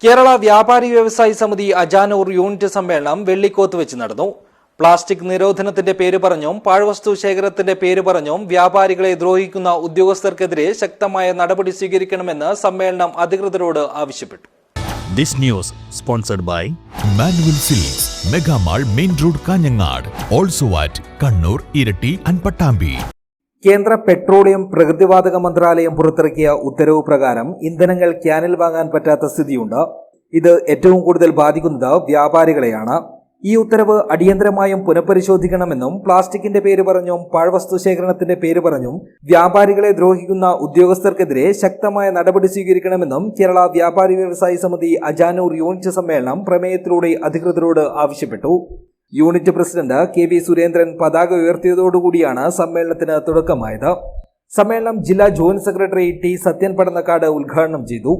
കേരള വ്യാപാരി വ്യവസായി സമിതി അജാനൂർ യൂണിറ്റ് സമ്മേളനം വെള്ളിക്കോത്ത് വെച്ച് നടന്നു. പ്ലാസ്റ്റിക് നിരോധനത്തിന്റെ പേര് പറഞ്ഞും പാഴ്വസ്തു ശേഖരത്തിന്റെ പേര് പറഞ്ഞും വ്യാപാരികളെ ദ്രോഹിക്കുന്ന ഉദ്യോഗസ്ഥർക്കെതിരെ ശക്തമായ നടപടി സ്വീകരിക്കണമെന്ന് സമ്മേളനം അധികൃതരോട് ആവശ്യപ്പെട്ടു. This news sponsored by Manual Silks, Mega Mall, Main Road, Kanyanad, also at Kannur, Irati and Pattambi. കേന്ദ്ര പെട്രോളിയം പ്രകൃതിവാതക മന്ത്രാലയം പുറത്തിറക്കിയ ഉത്തരവ് പ്രകാരം ഇന്ധനങ്ങൾ ക്യാനിൽ വാങ്ങാൻ പറ്റാത്ത സ്ഥിതിയുണ്ട്. ഇത് ഏറ്റവും കൂടുതൽ ബാധിക്കുന്നത് വ്യാപാരികളെയാണ്. ഈ ഉത്തരവ് അടിയന്തരമായും പുനഃപരിശോധിക്കണമെന്നും പ്ലാസ്റ്റിക്കിന്റെ പേര് പറഞ്ഞും പാഴ്വസ്തു ശേഖരണത്തിന്റെ പേര് പറഞ്ഞും വ്യാപാരികളെ ദ്രോഹിക്കുന്ന ഉദ്യോഗസ്ഥർക്കെതിരെ ശക്തമായ നടപടി സ്വീകരിക്കണമെന്നും കേരള വ്യാപാരി വ്യവസായി സമിതി അജാനൂർ യൂണിറ്റ് സമ്മേളനം പ്രമേയത്തിലൂടെ അധികൃതരോട് ആവശ്യപ്പെട്ടു. യൂണിറ്റ് പ്രസിഡന്റ് KV സുരേന്ദ്രൻ പതാക ഉയർത്തിയതോടുകൂടിയാണ് സമ്മേളനത്തിന് തുടക്കമായത്. സമ്മേളനം ജില്ലാ joint secretary T. Sathyan Padannakkad ഉദ്ഘാടനം ചെയ്തു.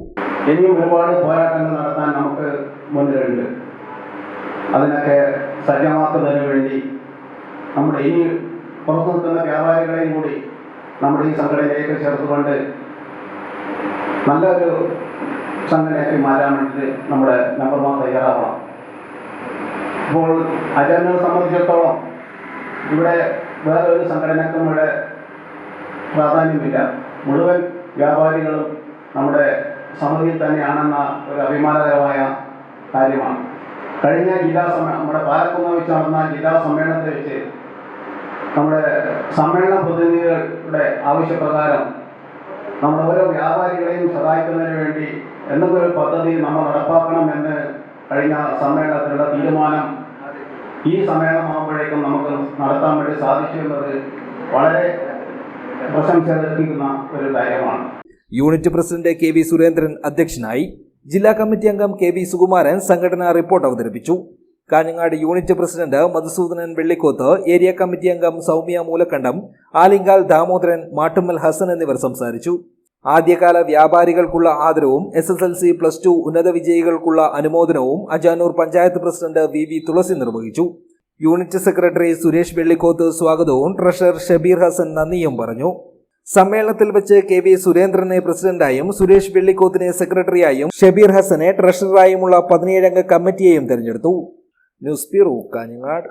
ഇനിയും ഒരുപാട് പോരാട്ടങ്ങൾ നടത്താൻ നമുക്ക് മുന്നിലുണ്ട്. അതിനൊക്കെ സജ്ജമാക്കുന്നതിന് വേണ്ടി നമ്മുടെ ഇനി പുറത്തു നിൽക്കുന്ന വ്യാപാരികളെയും കൂടി നമ്മുടെ ഈ സംഘടനയിലേക്ക് ചേർത്തുകൊണ്ട് നല്ലൊരു സംഘടനയാക്കി മാറ്റാൻ വേണ്ടി നമ്മുടെ മെമ്പർമാർ തയ്യാറാവണം. ഇപ്പോൾ അജാനെ സംബന്ധിച്ചിടത്തോളം ഇവിടെ വേറെ ഒരു സംഘടനക്കും ഇവിടെ പ്രാധാന്യമില്ല. മുഴുവൻ വ്യാപാരികളും നമ്മുടെ സമിതിയിൽ തന്നെയാണെന്ന ഒരു അഭിമാനകരമായ കാര്യമാണ്. കഴിഞ്ഞ നമ്മുടെ പാലക്കുന്ന് വെച്ച് നടന്ന ജില്ലാ സമ്മേളനത്തെ വെച്ച് നമ്മുടെ സമ്മേളന പ്രതിനിധികളുടെ ആവശ്യപ്രകാരം നമ്മുടെ ഓരോ വ്യാപാരികളെയും സഹായിക്കുന്നതിന് വേണ്ടി എന്തെങ്കിലും ഒരു പദ്ധതി നമ്മൾ നടപ്പാക്കണമെന്ന് കഴിഞ്ഞ സമ്മേളനത്തിലുള്ള തീരുമാനം ഈ സമ്മേളനമാകുമ്പോഴേക്കും നമുക്ക് നടത്താൻ വേണ്ടി സാധിച്ചു എന്നത് വളരെ പ്രശംസയർഹിക്കുന്ന ഒരു കാര്യമാണ്. യൂണിറ്റ് പ്രസിഡന്റ് KV സുരേന്ദ്രൻ അധ്യക്ഷനായി. ജില്ലാ കമ്മിറ്റി അംഗം KV സുകുമാരൻ സംഘടനാ റിപ്പോർട്ട് അവതരിപ്പിച്ചു. Kanhangad unit president Madhusoodanan Vellikoth, area committee അംഗം സൗമ്യ മൂലക്കണ്ടം, ആലിങ്കാൽ ദാമോദരൻ, മാട്ടുമ്മൽ ഹസൻ എന്നിവർ സംസാരിച്ചു. ആദ്യകാല വ്യാപാരികൾക്കുള്ള ആദരവും SSLC +2 ഉന്നത വിജയികൾക്കുള്ള അനുമോദനവും അജാനൂർ പഞ്ചായത്ത് പ്രസിഡന്റ് VV തുളസി നിർവഹിച്ചു. യൂണിറ്റ് സെക്രട്ടറി സുരേഷ് വെള്ളിക്കോത്ത് സ്വാഗതവും ട്രഷറർ ഷബീർ ഹസൻ നന്ദിയും പറഞ്ഞു. സമ്മേളനത്തിൽ വെച്ച് KV സുരേന്ദ്രനെ പ്രസിഡന്റായും സുരേഷ് വെള്ളിക്കോത്തിനെ സെക്രട്ടറിയായും ഷബീർ ഹസനെ ട്രഷററായുമുള്ള 17 അംഗ കമ്മിറ്റിയെയും തെരഞ്ഞെടുത്തു. News bureau, Kanhangad.